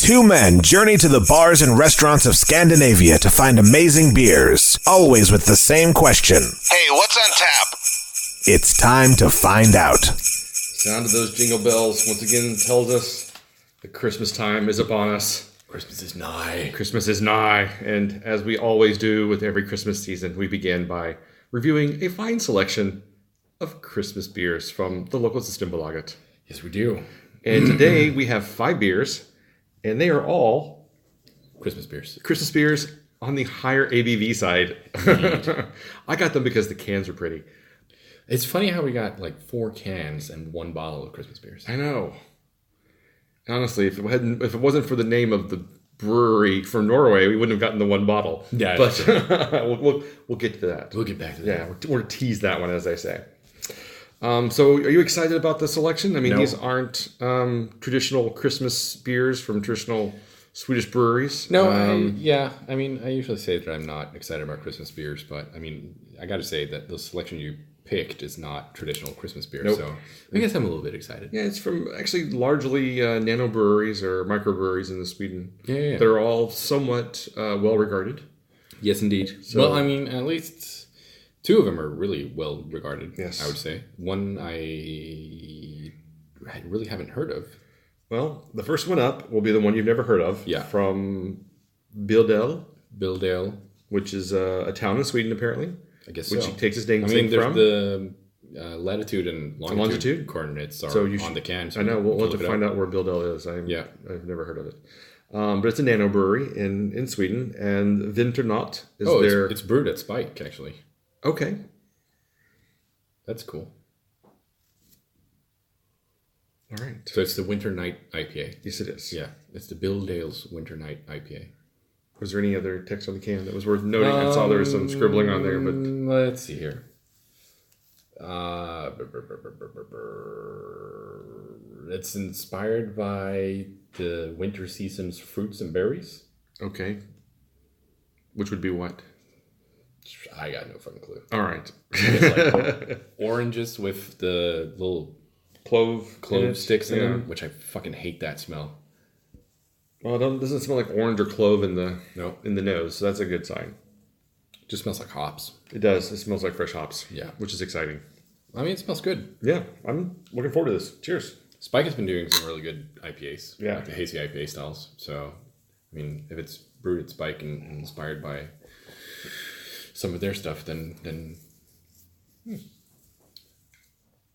Two men journey to the bars and restaurants of Scandinavia to find amazing beers, always with the same question. Hey, what's on tap? It's time to find out. Sound of those jingle bells once again tells us the Christmas time is upon us. Christmas is nigh. Christmas is nigh, and as we always do with every Christmas season, we begin by reviewing a fine selection of Christmas beers from the local Systembolaget. Yes, we do. And today we have 5 beers, and they are all Christmas beers. Christmas beers on the higher ABV side. I got them because the cans are pretty. It's funny how we got like 4 cans and 1 bottle of Christmas beers. I know. Honestly, if it wasn't for the name of the brewery from Norway, we wouldn't have gotten the 1 bottle. Yeah, but we'll get to that. We'll get back to that. Yeah, we'll tease that one, as I say. So, are you excited about the selection? I mean, These aren't traditional Christmas beers from traditional Swedish breweries. No, I usually say that I'm not excited about Christmas beers, but I mean, I got to say that the selection you picked is not traditional Christmas beer. Nope. So I guess I'm a little bit excited. Yeah, it's from actually largely nano breweries or microbreweries in Sweden. Yeah. They're all somewhat well regarded. Yes, indeed. So, well, I mean, at least 2 of them are really well regarded. Yes, I would say. One I really haven't heard of. Well, the first one up will be the one you've never heard of. Yeah. From Billdale, which is a town in Sweden, apparently. I guess which so. takes its name there's from. The latitude and longitude coordinates are on the can. So I know. We'll have to find out where Billdale is. I've never heard of it. But it's a nano brewery in Sweden, and Vinternatt is there. It's brewed at Spike, actually. Okay. That's cool. All right. So it's the Winter Night IPA. Yes, it is. Yeah. It's the Billdale's Winter Night IPA. Was there any other text on the can that was worth noting? I saw there was some scribbling on there, but let's see here. It's inspired by the winter season's fruits and berries. Okay. Which would be what? I got no fucking clue. All right. Like oranges with the little clove sticks in them, which I fucking hate that smell. Well, it doesn't smell like orange or clove in the nose, so that's a good sign. It just smells like hops. It does. It smells like fresh hops. Yeah. Which is exciting. I mean, it smells good. Yeah. I'm looking forward to this. Cheers. Spike has been doing some really good IPAs. Yeah. Like the hazy IPA styles. So, I mean, if it's brewed at Spike and inspired by some of their stuff, then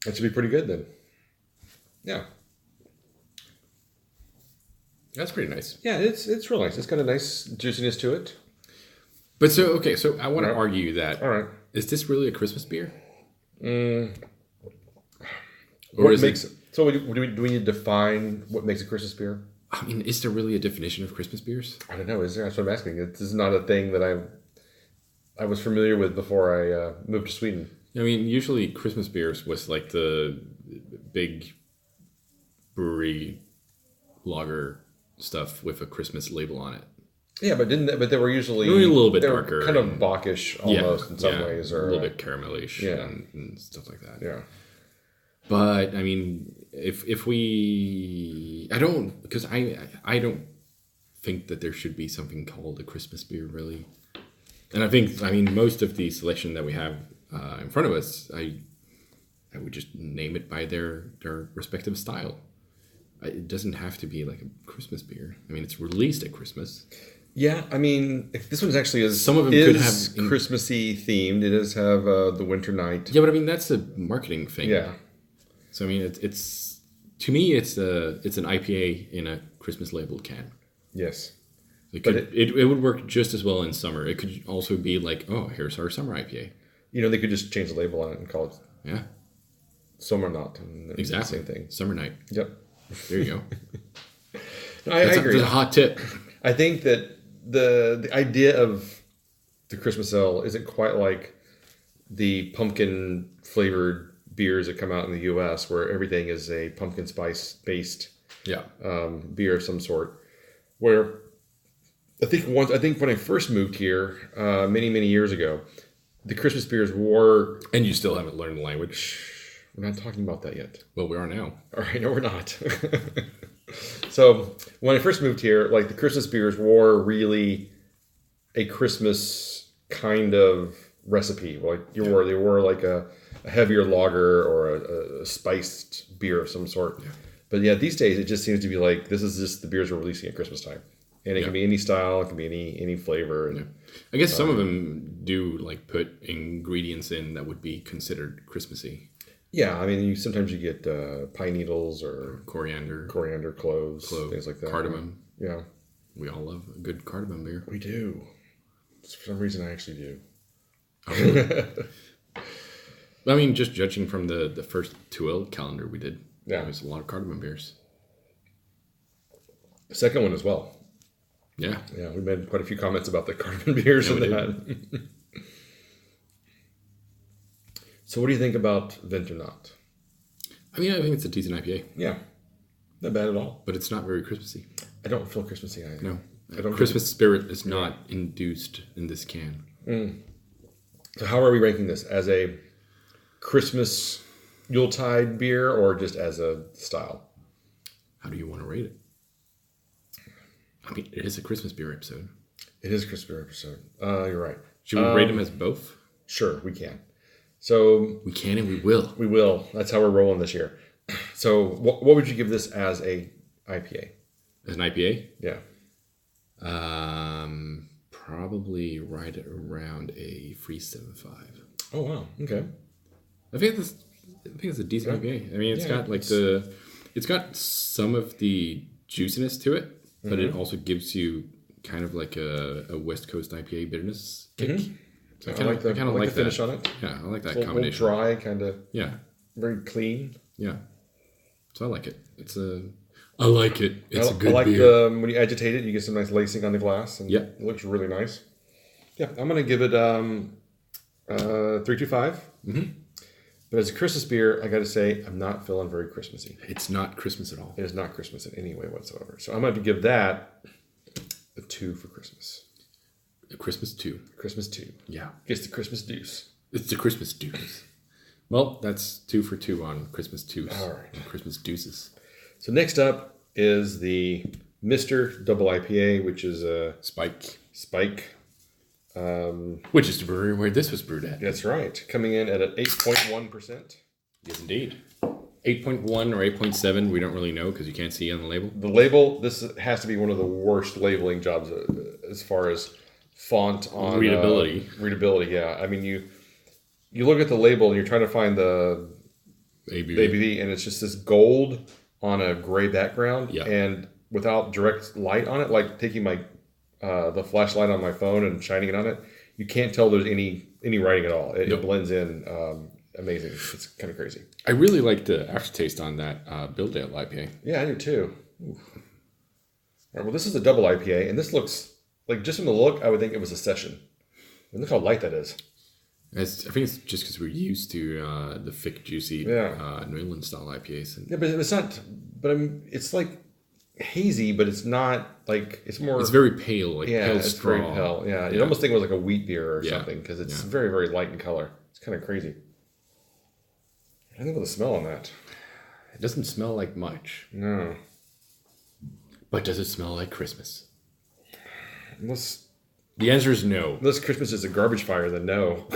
that should be pretty good then. Yeah. That's pretty nice. Yeah, it's real nice. It's got a nice juiciness to it. But so I want to argue that. All right. Is this really a Christmas beer? Or What makes it? So do we need to define what makes a Christmas beer? I mean, is there really a definition of Christmas beers? I don't know. Is there? That's what I'm asking. This is not a thing that I was familiar with before I moved to Sweden. I mean, usually Christmas beers was like the big brewery lager stuff with a Christmas label on it. Yeah, but they were usually a little bit darker, kind of bawkish almost in some ways, or a little bit caramellish, and stuff like that. Yeah, but I mean, if we, I don't think that there should be something called a Christmas beer, really. And I mean, most of the selection that we have in front of us, I would just name it by their respective style. It doesn't have to be like a Christmas beer. I mean, it's released at Christmas. Yeah, I mean, if this one's actually some of them could have Christmassy themed. It does have the Winter Night. Yeah, but I mean, that's a marketing thing. Yeah. So I mean, it's to me, it's an IPA in a Christmas labeled can. Yes. It would work just as well in summer. It could also be like, oh, here's our summer IPA. You know, they could just change the label on it and call it Summer Night. Exactly. Same thing. Summer night. Yep. There you go. I agree. That's a hot tip. I think that the idea of the Christmas ale isn't quite like the pumpkin flavored beers that come out in the U.S., where everything is a pumpkin spice based beer of some sort. Where I think when I first moved here many years ago, the Christmas beers were, and you still haven't learned the language. We're not talking about that yet. Well, we are now. All right, no, we're not. So when I first moved here, like the Christmas beers were really a Christmas kind of recipe. Like they were like a heavier lager or a spiced beer of some sort. Yeah. But yeah, these days it just seems to be like this is just the beers we're releasing at Christmas time, and it can be any style, it can be any flavor. And, I guess some of them do like put ingredients in that would be considered Christmassy. Yeah, I mean, sometimes you get pine needles or coriander, cloves, things like that. Cardamom. Yeah, we all love a good cardamom beer. We do. For some reason, I actually do. Oh, really? I mean, just judging from the first Juleol calendar we did, there's a lot of cardamom beers. The second one as well. Yeah. Yeah, we made quite a few comments about the cardamom beers in that. So what do you think about Vinternatt? I mean, I think it's a decent IPA. Yeah. Not bad at all. But it's not very Christmassy. I don't feel Christmassy either. No. Christmas spirit is not induced in this can. Mm. So how are we ranking this? As a Christmas Yuletide beer or just as a style? How do you want to rate it? I mean, it is a Christmas beer episode. It is a Christmas beer episode. You're right. Should we rate them as both? Sure, we can. So we can and we will. We will. That's how we're rolling this year. So what would you give this as a IPA? As an IPA? Yeah. Probably right around a 3.75. Oh wow. Okay. I think it's a decent IPA. I mean, it's got some of the juiciness to it, but it also gives you kind of like a West Coast IPA bitterness kick. Mm-hmm. So I kind of like the finish on it. Yeah, I like that combination. A little dry, kind of. Yeah. Very clean. Yeah. So I like it. I like it. It's a good beer. I like when you agitate it, you get some nice lacing on the glass, and it looks really nice. Yeah, I'm gonna give it 3.25. Mm-hmm. But as a Christmas beer, I got to say I'm not feeling very Christmassy. It's not Christmas at all. It is not Christmas in any way whatsoever. So I'm going to give that a 2 for Christmas. A Christmas 2. Christmas 2. Yeah. It's the Christmas deuce. It's the Christmas deuce. Well, that's 2 for 2 on Christmas deuce. All right. And Christmas deuces. So next up is the Mr. Double IPA, which is a Spike. Which is the brewery where this was brewed at. That's right. Coming in at an 8.1%. Yes, indeed. 8.1 or 8.7, we don't really know because you can't see on the label. The label, this has to be one of the worst labeling jobs as far as font on readability. Readability, yeah. I mean, you look at the label and you're trying to find the ABV, and it's just this gold on a gray background, and without direct light on it, like taking my the flashlight on my phone and shining it on it, you can't tell there's any writing at all. It blends in amazing. It's kind of crazy. I really like the aftertaste on that Billdale IPA. Yeah, I do too. Ooh. All right, well, this is a double IPA, and this looks like, just from the look, I would think it was a session. And look how light that is. I think it's just because we're used to the thick, juicy New England style IPAs. Yeah, but it's not. But I mean, it's like hazy, but it's not like, it's more. It's very pale, like pale it's straw. Very pale. Yeah, you almost think it was like a wheat beer or something, because it's very, very light in color. It's kind of crazy. I think about the smell on that. It doesn't smell like much. No. But does it smell like Christmas? The answer is no. Unless Christmas is a garbage fire, then no.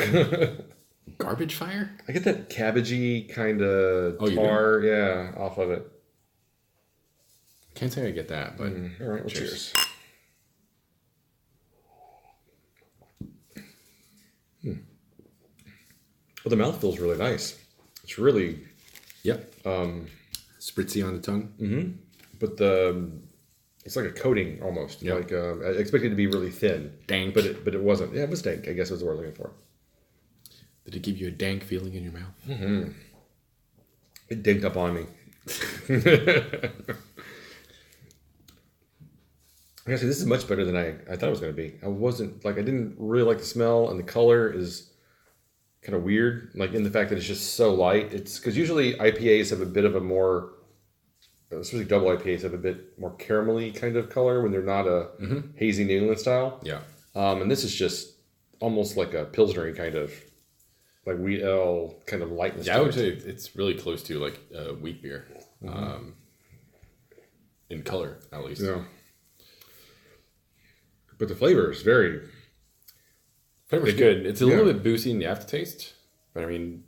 Garbage fire? I get that cabbagey kind of tar, off of it. Can't say I get that, but all right, well, cheers. Well, the mouth feels really nice. It's really spritzy on the tongue. Mm-hmm. But it's like a coating almost. Like I expected it to be really thin, dank, but it wasn't. Yeah, it was dank. I guess was the word I'm looking for. Did it give you a dank feeling in your mouth? Mm-hmm. It danked up on me. Actually, this is much better than I thought it was going to be. I didn't really like the smell, and the color is kind of weird. Like, in the fact that it's just so light. It's because usually IPAs have a bit of a more, especially double IPAs have a bit more caramelly kind of color when they're not a hazy New England style. Yeah. And this is just almost like a Pilsnery kind of, like wheat ale kind of lightness. Yeah, I would say it's really close to like wheat beer. in color, at least. Yeah. But the flavor is very... Flavor's good. It's a little bit boozy in the aftertaste, but I mean,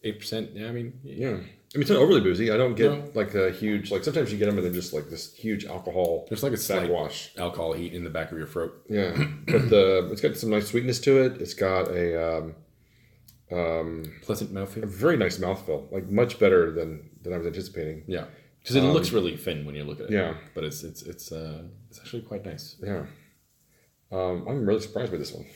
8%. Yeah, I mean, yeah. I mean, it's not overly boozy. I don't get like a huge, like sometimes you get them and they're just like this huge alcohol. There's like a slight backwash. Alcohol heat in the back of your throat. Yeah, but it's got some nice sweetness to it. It's got a pleasant mouthfeel. A very nice mouthfeel, like much better than I was anticipating. Yeah, because it looks really thin when you look at it. Yeah, but it's actually quite nice. Yeah, I'm really surprised by this one.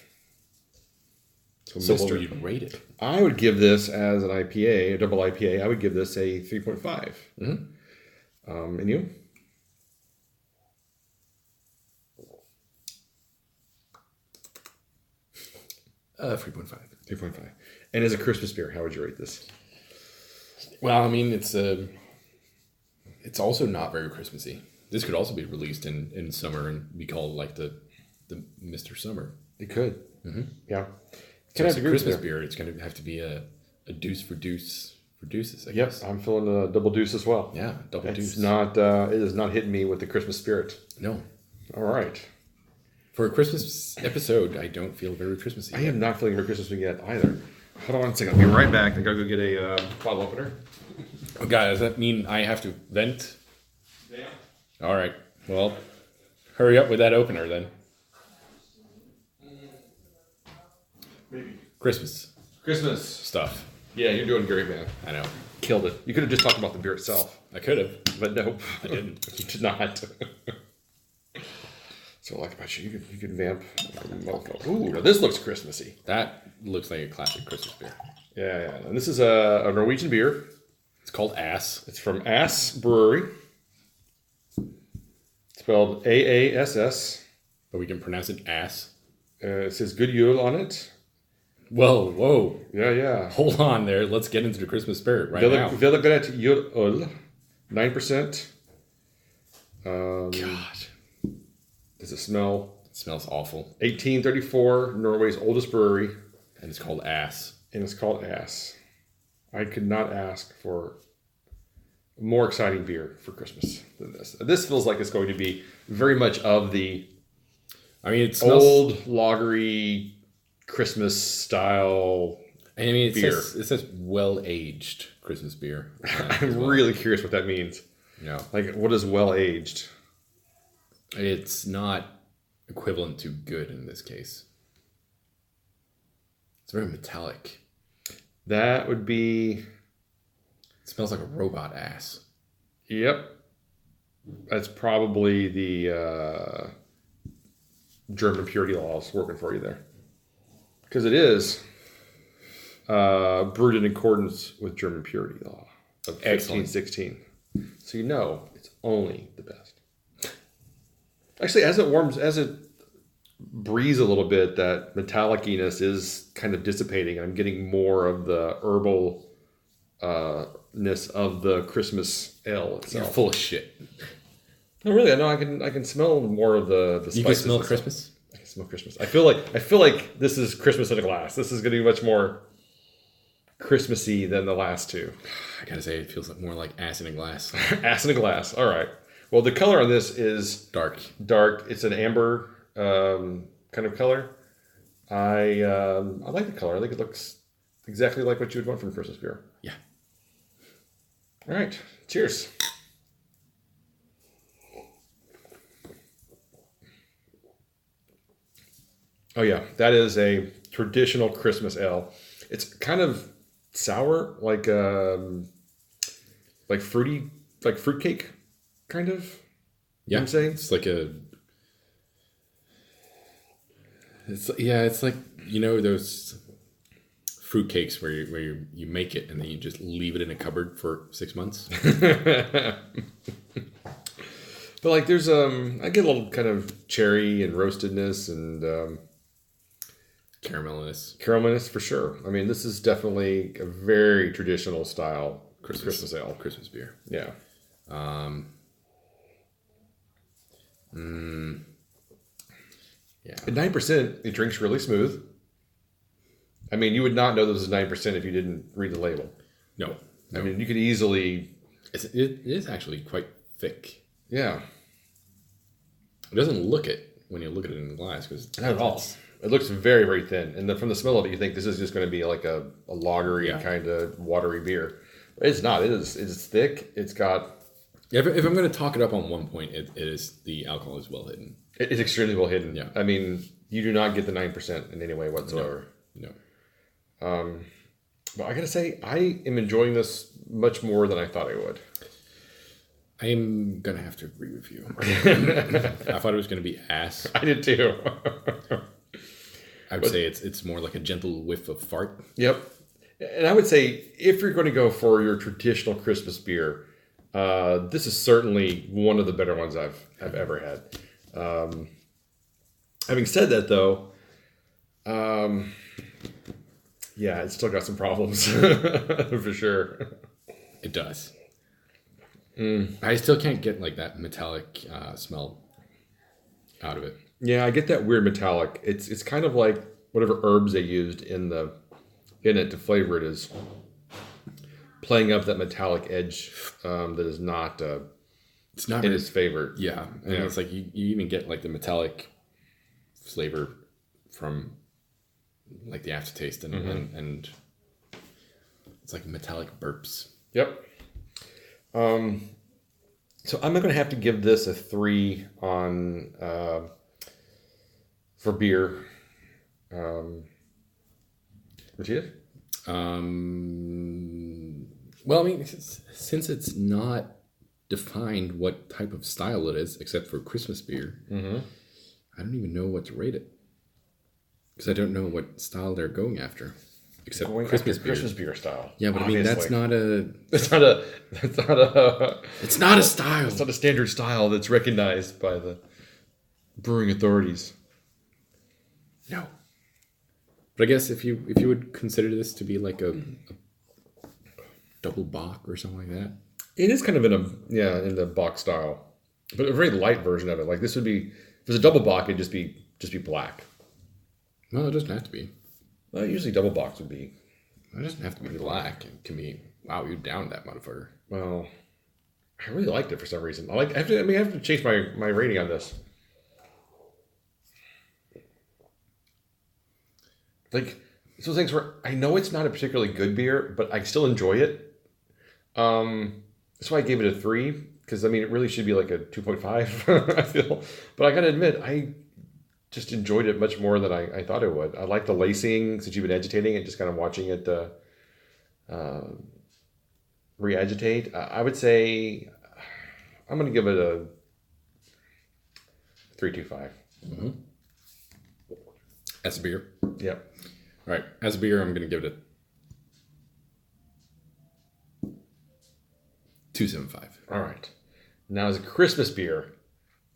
So what would you rate it? I would give this as an IPA, a double IPA. I would give this a 3.5. Mm-hmm. And you? Uh, 3.5. 3.5. And as a Christmas beer, how would you rate this? Well, I mean, it's also not very Christmassy. This could also be released in summer and be called like the Mr. Summer. It could. Mm-hmm. Yeah. So it's a Christmas beer. It's going to have to be a deuce for deuces, I guess. Yep, I'm feeling a double deuce as well. Yeah, double deuce. It is not hitting me with the Christmas spirit. No. All right. For a Christmas episode, I don't feel very Christmassy. I am not feeling very Christmassy yet either. Hold on a second. I'll be right back. I gotta go get a bottle opener. Oh, God, does that mean I have to vent? Yeah. All right. Well, hurry up with that opener then. Maybe. Christmas stuff. Yeah, you're doing great, man. I know. Killed it. You could have just talked about the beer itself. I could have. But nope. I didn't. You did not. So I like about you could vamp. Ooh, now this looks Christmassy. That looks like a classic Christmas beer. Yeah. And this is a Norwegian beer. It's called Aass. It's from Aass Brewery. Spelled AASS. But we can pronounce it Ass. It says Good Juleol on it. Whoa. Yeah. Hold on there. Let's get into the Christmas spirit right now. Velagret Juleol. 9%. God. Does it smell? It smells awful. 1834, Norway's oldest brewery. And it's called Aass. And it's called Aass. I could not ask for a more exciting beer for Christmas than this. This feels like it's going to be very much of the it smells old, lagery, Christmas style beer. It says well-aged Christmas beer. I'm really curious what that means. Yeah. Like, what is well-aged? It's not equivalent to good in this case. It's very metallic. That would be... It smells like a robot ass. Yep. That's probably the German purity laws working for you there. Because it is brewed in accordance with German purity law of 1516. So you know it's only the best. Actually, as it breathes a little bit, that metalliciness is kind of dissipating. I'm getting more of the herbalness of the Christmas ale itself. You're full of shit. No, really. I know. I can smell more of the spices. You can smell Christmas. I can smell Christmas. I feel like this is Christmas in a glass. This is going to be much more Christmassy than the last two. I gotta say, it feels more like ass in a glass. Ass in a glass. All right. Well, the color on this is dark. It's an amber kind of color. I like the color. I think it looks exactly like what you would want from a Christmas beer. Yeah. All right. Cheers. Oh yeah, that is a traditional Christmas ale. It's kind of sour, like fruity, like fruitcake, kind of. Yeah, I'm saying it's like it's like those fruitcakes where you make it and then you just leave it in a cupboard for 6 months. But like there's I get a little kind of cherry and roastedness and caramelness for sure. I mean, this is definitely a very traditional style Christmas ale, Christmas beer. Yeah. Yeah. At 9%, it drinks really smooth. I mean, you would not know this is 9% if you didn't read the label. No. I mean, you could easily... It is actually quite thick. Yeah. It doesn't look it when you look at it in the glass because Not at all. It looks very, very thin. And from the smell of it, you think this is just going to be like a lagery kind of watery beer. It's not. It's thick. It's got... If I'm going to talk it up on one point, it is the alcohol is well hidden. It's extremely well hidden. Yeah. I mean, you do not get the 9% in any way whatsoever. No. But I got to say, I am enjoying this much more than I thought I would. I am going to have to agree with you. I thought it was going to be ass. I did too. I would say it's more like a gentle whiff of fart. Yep. And I would say if you're going to go for your traditional Christmas beer, this is certainly one of the better ones I've ever had. Having said that, though, yeah, it's still got some problems for sure. It does. I still can't get like that metallic smell out of it. Yeah, I get that weird metallic. It's kind of like whatever herbs they used in it to flavor it is playing up that metallic edge that is not it's not in its favor. Yeah, and it's like you even get like the metallic flavor from like the aftertaste and it's like metallic burps. Yep. So I'm going to have to give this a 3 on for beer. Matthias? Well, I mean, since it's not defined what type of style it is, except for Christmas beer, I don't even know what to rate it because I don't know what style they're going after. Except Christmas beer style. Yeah, but obviously. I mean that's not a. It's not a. It's not a style. It's not a standard style that's recognized by the brewing authorities. No. But I guess if you would consider this to be like a double bock or something like that, it is kind of in the bock style, but a very light version of it. Like this would be if it was a double bock, it'd just be black. Well, it doesn't have to be. Well, usually double bocks would be. It doesn't have to be black. It can be. Wow, you downed that motherfucker. Well, I really liked it for some reason. I have to change my rating on this. Like it's those things where I know it's not a particularly good beer, but I still enjoy it. That's why I gave it a 3 because I mean it really should be like a 2.5. I feel, but I gotta admit I just enjoyed it much more than I thought I would. I like the lacing since you've been agitating it, just kind of watching it re-agitate. I would say I'm going to give it a 3.25. Mm-hmm. As a beer? Yep. All right. As a beer, I'm going to give it a 2.75. All right. Now, as a Christmas beer,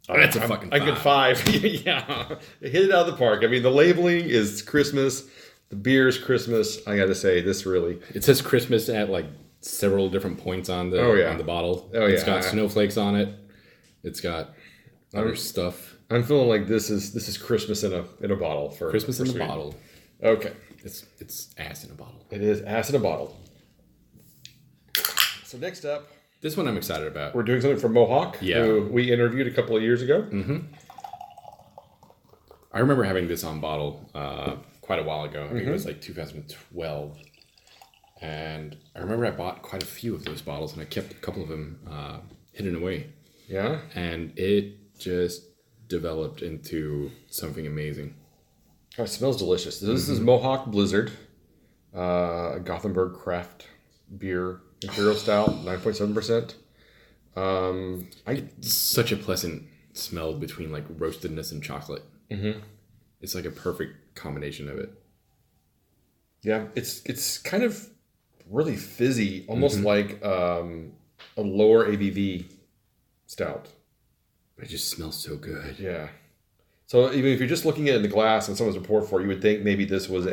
that's a fucking 5. A good 5. Yeah. It hit it out of the park. I mean, the labeling is Christmas. The beer is Christmas. I got to say, this really... It says Christmas at like several different points on the bottle. Oh, yeah. It's got snowflakes on it. It's got other stuff. I'm feeling like this is Christmas in a bottle. For Christmas in a Sweden. bottle. Okay. It's ass in a bottle. It is ass in a bottle. So next up... This one I'm excited about. We're doing something for Mohawk, who we interviewed a couple of years ago. Mm-hmm. I remember having this on bottle quite a while ago. I think it was like 2012. And I remember I bought quite a few of those bottles, and I kept a couple of them hidden away. Yeah? And it just developed into something amazing. Oh, it smells delicious. This is Mohawk Blizzard, a Gothenburg craft beer. Imperial Stout, 9.7%. It's such a pleasant smell between like roastedness and chocolate. Mm-hmm. It's like a perfect combination of it. Yeah, it's kind of really fizzy, almost like a lower ABV stout. It just smells so good. Yeah. So even if you're just looking at it in the glass and someone's report for it, you would think maybe this was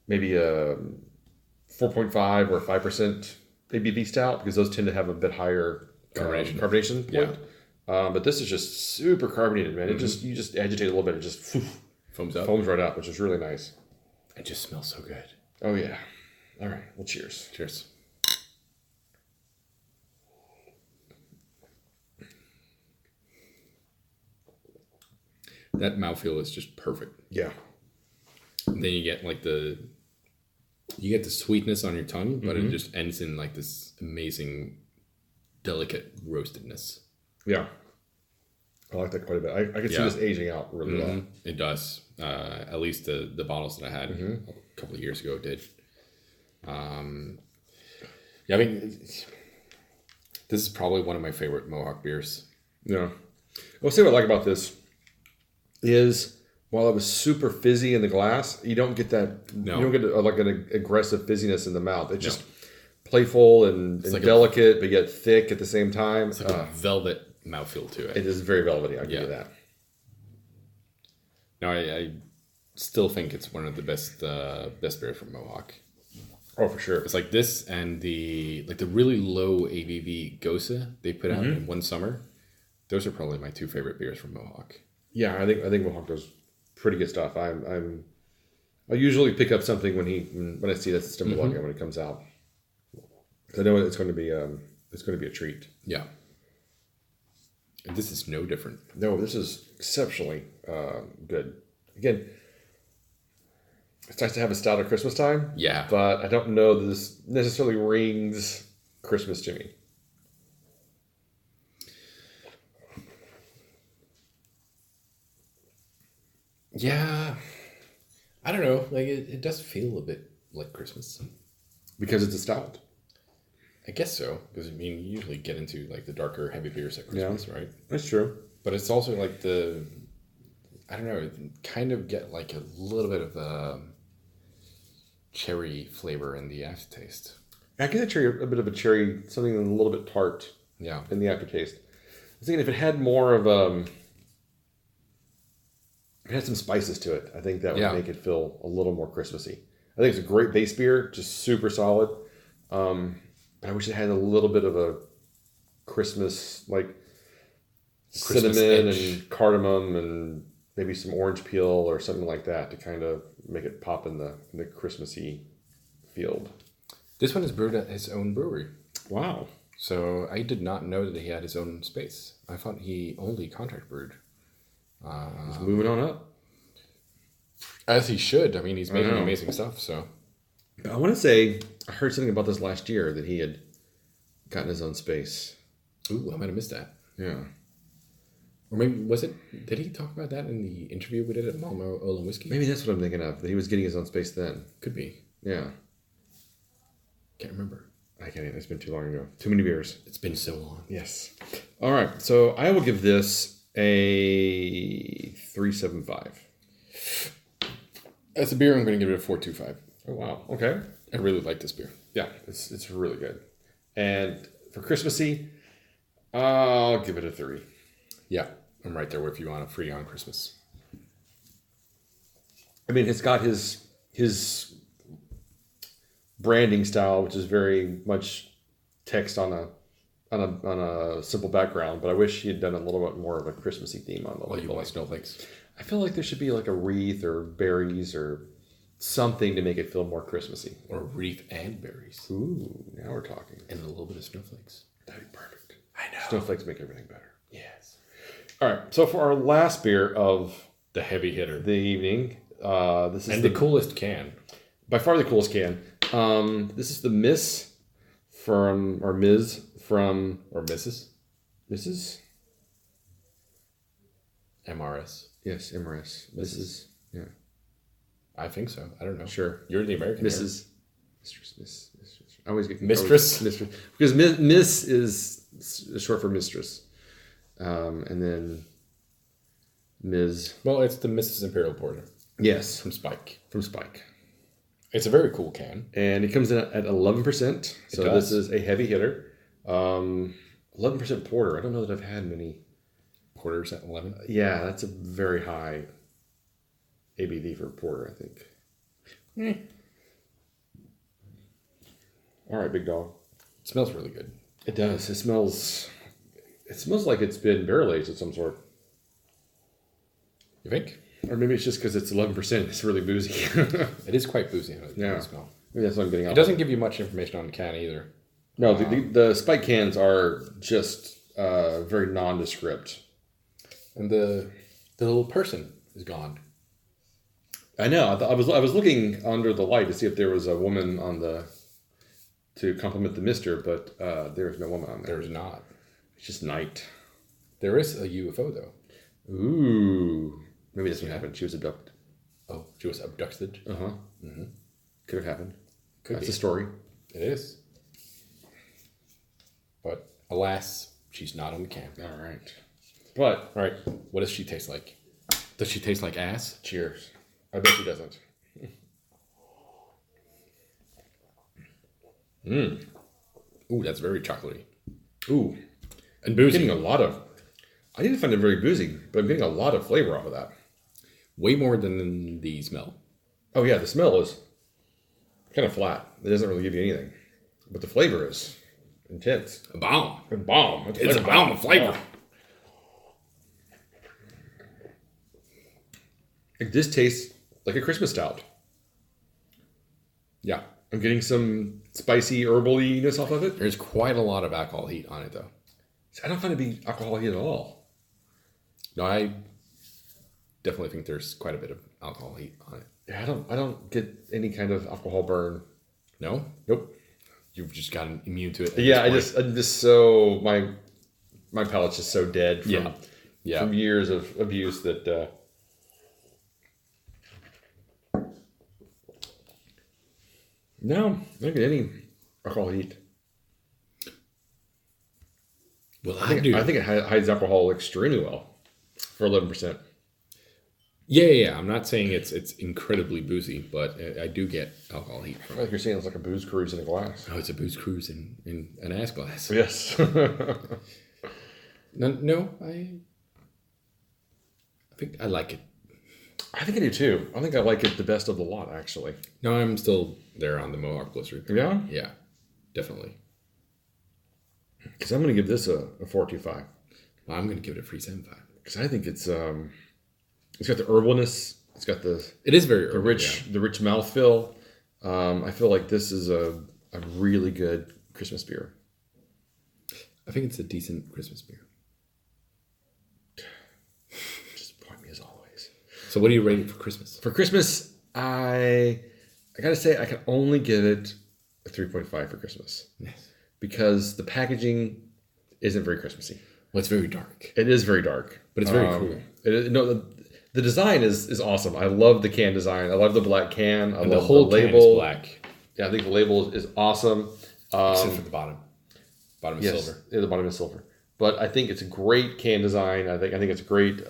maybe a 4.5 or 5% ABV stout because those tend to have a bit higher carbonation point. But this is just super carbonated, man. It you just agitate a little bit, it just foams right up, which is really nice. It just smells so good. Oh yeah. All right. Well, cheers. Cheers. That mouthfeel is just perfect. Yeah. And then you get like the sweetness on your tongue, but it just ends in like this amazing, delicate roastedness. Yeah. I like that quite a bit. I can see this aging out really well. It does. At least the bottles that I had a couple of years ago did. Yeah, I mean, this is probably one of my favorite Mohawk beers. Yeah. I'll say what I like about this is while it was super fizzy in the glass, you don't get that. No. You don't get like an aggressive fizziness in the mouth. It's just playful and like delicate, but yet thick at the same time. It's like a velvet mouthfeel to it. It is very velvety. I'll give you that. No, I still think it's one of the best beers from Mohawk. Oh, for sure. It's like this and the really low ABV Gose they put out in one summer. Those are probably my two favorite beers from Mohawk. Yeah, I think Mohawk does pretty good stuff. I usually pick up something when I see that Systembolaget when it comes out. I know it's going to be a treat. Yeah. And this is no different. No, this is exceptionally good. Again, it's nice to have a stout at Christmas time. Yeah. But I don't know that this necessarily rings Christmas to me. Yeah. I don't know. Like it does feel a bit like Christmas. Because it's a stout. I guess so. Because, I mean, you usually get into, like, the darker, heavy beers at Christmas, right? That's true. But it's also, like, I don't know, kind of get, like, a little bit of a cherry flavor in the aftertaste. I get a bit of a cherry, something a little bit tart in the aftertaste. I was thinking if it had more of if it had some spices to it, I think that would make it feel a little more Christmassy. I think it's a great base beer, just super solid. But I wish it had a little bit of a Christmas, like cinnamon and cardamom and maybe some orange peel or something like that to kind of make it pop in the Christmassy field. This one is brewed at his own brewery. Wow. So I did not know that he had his own space. I thought he only contract brewed. He's moving on up. As he should. I mean, he's making amazing stuff, so... I want to say I heard something about this last year that he had gotten his own space. Ooh, I might have missed that. Yeah. Or maybe did he talk about that in the interview we did at Malmo Ale and Whiskey? Maybe that's what I'm thinking of, that he was getting his own space then. Could be. Yeah. Can't remember. I can't even. It's been too long ago. Too many beers. It's been so long. Yes. All right. So I will give this a 3.75. As a beer, I'm going to give it a 4.25. Oh, wow. Okay. I really like this beer. Yeah, it's really good. And for Christmassy, I'll give it a 3. Yeah, I'm right there with you on a free on Christmas. I mean, it's got his branding style, which is very much text on a simple background. But I wish he had done a little bit more of a Christmassy theme on the label. You want snowflakes? I feel like there should be like a wreath or berries or something to make it feel more Christmassy. Or wreath and berries. Ooh, now we're talking. And a little bit of snowflakes. That'd be perfect. I know. Snowflakes make everything better. Yes. All right. So for our last beer of The heavy hitter. the evening, this is And the coolest can. by far the coolest can. This is the Miss from, or Ms. from, Or Mrs. Mrs. MRS. Yes, MRS. Mrs. Yeah. I think so. I don't know. Sure. You're the American. Mrs. Mistress. I always get Mistress? Mistress. Because Miss is short for mistress. And then Ms. Well, it's the Mrs. Imperial Porter. Yes. From Spike. From Spike. It's a very cool can. And it comes in at 11%. So does. this is a heavy hitter. 11% porter. I don't know that I've had many. Porters at 11. Yeah, that's a very high ABV for porter, I think. All right, big dog. It smells really good. It does. It smells like it's been barrel aged of some sort. You think? Or maybe it's just because it's 11%. It's really boozy. It is quite boozy. Yeah. Smell. Maybe that's what I'm getting It off. doesn't give you much information on the can either. No, the Spike cans are just very nondescript. And the The little person is gone. I know. I was looking under the light to see if there was a woman to compliment the Mister, but there was no woman on there. There's not. It's just night. There is a UFO though. Ooh, maybe that's what happened. She was abducted. Oh, she was abducted. Mm-hmm. Could have happened. Could That's be. the story. It is. But alas, she's not on the cam. All right. But All right. What does she taste like? Does she taste like ass? cheers. I bet she doesn't. Ooh, that's very chocolatey. Ooh, And I'm boozy. getting a lot of. I didn't find it very boozy, but I'm getting a lot of flavor off of that. Way more than the smell. Oh yeah, the smell is kind of flat. It doesn't really give you anything, but the flavor is intense. A bomb. A bomb. It's a bomb of flavor. This tastes like a Christmas stout. Yeah. I'm getting some spicy herbaliness off of it. There's quite a lot of alcohol heat on it though. I don't find it to be alcoholic at all. No, I definitely think there's quite a bit of alcohol heat on it. Yeah, I don't get any kind of alcohol burn. No? Nope. You've just gotten immune to it. Yeah, I'm just so my palate's just so dead Yeah. from years of abuse that no, I don't get any alcohol heat. Well, I think it hides alcohol extremely well for 11%. Yeah. I'm not saying it's incredibly boozy, but I do get alcohol heat I from feel it. like you're saying it's like a booze cruise in a glass. Oh, it's a booze cruise in an ass glass. Yes. No, I think I like it. I think I do too. I think I like it the best of the lot, actually. No, I'm still there on the Mohawk Blizzard. Yeah? Yeah, definitely. Because I'm going to give this a 4.25. Well, I'm going to give it a free 7.5. Because I think it's got the herbalness. It's got the It is very the rich mouthfeel. I feel like this is a really good Christmas beer. I think it's a decent Christmas beer. Just point me as always. So what are you rating for Christmas? For Christmas, I gotta say I can only give it a 3.5 for Christmas. Yes. Because the packaging isn't very Christmassy. Well, it's very dark. It is very dark. But it's very cool. The design is awesome. I love the can design. I love the black can. I And love the whole the can label. is black, Yeah, I think the label is awesome. except for the bottom. Bottom is silver. Yeah, the bottom is silver. But I think it's a great can design. I think it's great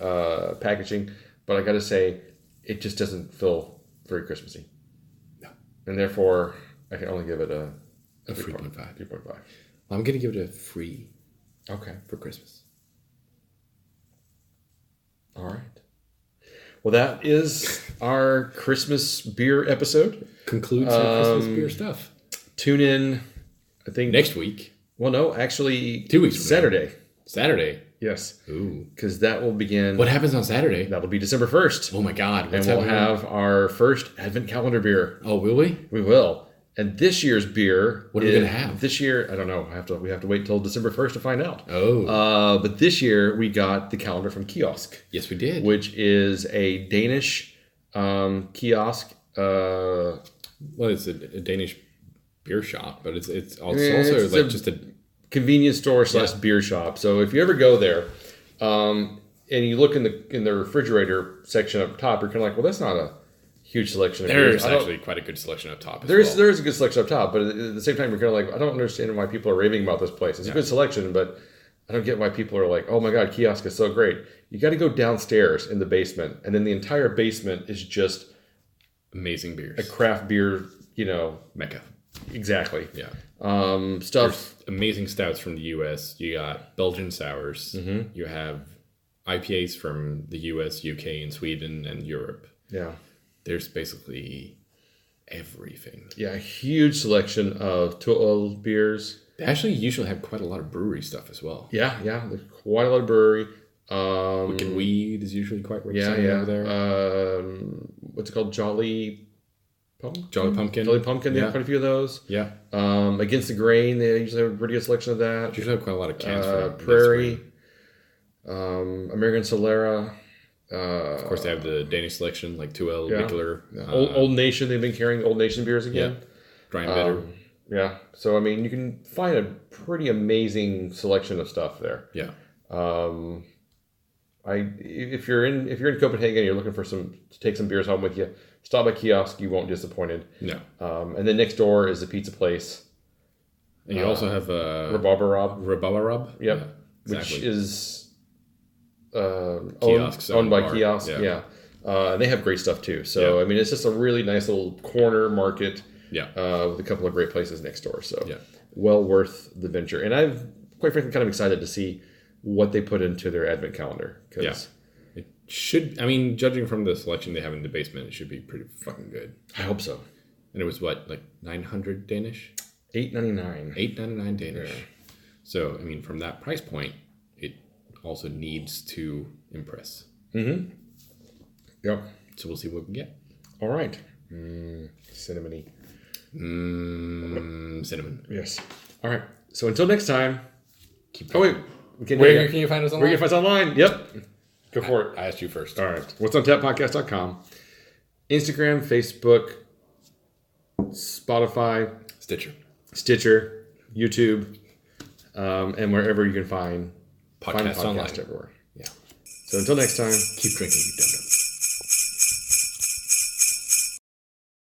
packaging. But I got to say, it just doesn't feel very Christmassy. No. And therefore, I can only give it a 3.5. 3.5. Well, I'm going to give it a free Okay. for Christmas. All right. Well, that is our Christmas beer episode. Concludes our Christmas beer stuff. Tune in, I think. Next week. Well, no, actually. 2 weeks from now. Saturday. Yes. Ooh. Because that will begin. What happens on Saturday? That'll be December 1st. Oh my God. And What's we'll happening? have our first Advent calendar beer. Oh, will we? We will. And this year's beer. What are we going to have? This year, I don't know. We have to wait till December 1st to find out. Oh. But this year, we got the calendar from Kiosk, Yes, we did. which is a Danish kiosk. Well, it's a Danish beer shop, but it's also It's like a- just a... Convenience store / beer shop. So if you ever go there, and you look in the refrigerator section up top, you're kind of like, well, that's not a huge selection of beers. There's actually quite a good selection up top as There well. is a good selection up top, but at the same time, you're kind of like, I don't understand why people are raving about this place. It's a good selection, but I don't get why people are like, oh my God, Kiosk is so great. You got to go downstairs in the basement, and then the entire basement is just Amazing beers. a craft beer, Mecca. exactly. Yeah. Stuff. Amazing stouts from the U.S. You got Belgian sours. Mm-hmm. You have IPAs from the U.S., U.K., and Sweden, and Europe. Yeah. There's basically everything. Yeah, a huge selection of Juleol beers. They actually usually have quite a lot of brewery stuff as well. Yeah, there's quite a lot of brewery. Wicked Weed is usually quite represented over there. What's it called? Jolly Pumpkin? Jolly Pumpkin. Jolly Pumpkin, they have Yeah. quite a few of those. Yeah. Against the Grain, they usually have a pretty good selection of that. Usually have quite a lot of cans for Prairie, American Solera, Of course, they have the Danish selection, like 2L, Mikkeller. Old Nation, they've been carrying Old Nation beers again. Yeah. Dry and bitter. Yeah. So, I mean, you can find a pretty amazing selection of stuff there. Yeah. If you're in Copenhagen, you're looking for to take some beers home with you. Stop by Kiosk, you won't be disappointed. No. And then next door is the pizza place. And you also have Rhubarb. Yep. Yeah, exactly. Which is Kiosks owned by bar. Kiosk. Yeah. And they have great stuff too. So I mean, it's just a really nice little corner market. Yeah. With a couple of great places next door. So well worth the venture. And I've quite frankly kind of excited to see what they put into their advent calendar. It should, I mean, judging from the selection they have in the basement, it should be pretty fucking good. I hope so. And it was what, like 900 Danish? $8.99. $8.99 Danish. Yeah. So, I mean, from that price point, it also needs to impress. Mm-hmm. Yep. So we'll see what we get. All right. Cinnamony. Cinnamon. Yes. All right. So until next time. Where can you find us online? Where can you find us online? Yep. Go for it. I asked you first. All right. What's on tappodcast.com. Instagram, Facebook, Spotify, Stitcher, YouTube, and wherever you can find podcasts online. Everywhere. Yeah. So until next time, keep drinking, you dumb.